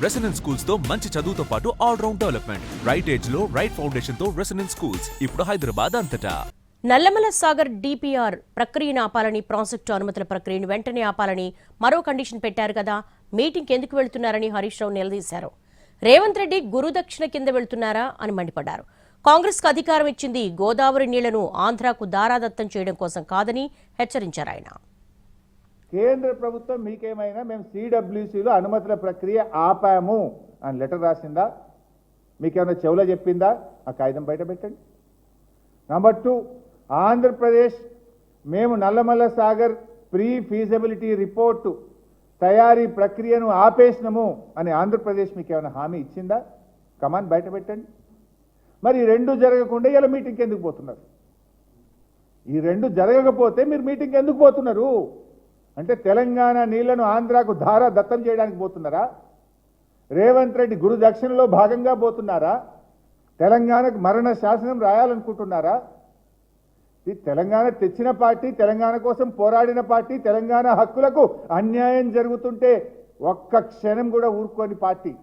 Residence schools తో మంచి చదువుతో పాటు all round development. Right age లో రైట్ ఫౌండేషన్ తో రెసిడెన్స్ స్కూల్స్ ఇప్పుడు హైదరాబాద్ అంతటా. నల్లమల సాగర్ డిపిఆర్ ప్రక్రియను ఆపాలని, ప్రాజెక్టు అనుమతుల ప్రక్రియను వెంటనే ఆపాలని మరో కండిషన్ పెట్టారు కదా, మీటింగ్కి ఎందుకు వెళ్తున్నారని హరీష్ రావు నిలదీశారు. రేవంత్ రెడ్డి గురుదక్షిణ కింద వెళ్తున్నారా అని మండిపడ్డారు. కాంగ్రెస్ కు అధికారం ఇచ్చింది గోదావరి నీళ్లను ఆంధ్రాకు దారాదత్తం చేయడం కోసం కాదని హెచ్చరించారు ఆయన. కేంద్ర ప్రభుత్వం మీకేమైనా మేము సిడబ్ల్యూసీలో అనుమతుల ప్రక్రియ ఆపాము అని లెటర్ రాసిందా? మీకేమైనా చెవులో చెప్పిందా? ఆ కాగితం బయట పెట్టండి. నంబర్ 2, ఆంధ్రప్రదేశ్ మేము Nallamala Sagar pre feasibility report తయారీ ప్రక్రియను ఆపేసినము అని ఆంధ్రప్రదేశ్ మీకు ఏమైనా హామీ ఇచ్చిందా? కమాన్ బయట పెట్టండి. మరి ఈ రెండు జరగకుండా ఇలా మీటింగ్కి ఎందుకు పోతున్నారు? ఈ రెండు జరగకపోతే మీరు మీటింగ్కి ఎందుకు పోతున్నారు? అంటే తెలంగాణ నీళ్లను ఆంధ్రాకు ధార దత్తం చేయడానికి పోతున్నారా? రేవంత్ రెడ్డి గురు దక్షిణలో భాగంగా పోతున్నారా? తెలంగాణకు మరణ శాసనం రాయాలనుకుంటున్నారా? ఇది తెలంగాణ తెచ్చిన పార్టీ, తెలంగాణ కోసం పోరాడిన పార్టీ, తెలంగాణ హక్కులకు అన్యాయం జరుగుతుంటే ఒక్క క్షణం కూడా ఊరుకోని పార్టీ.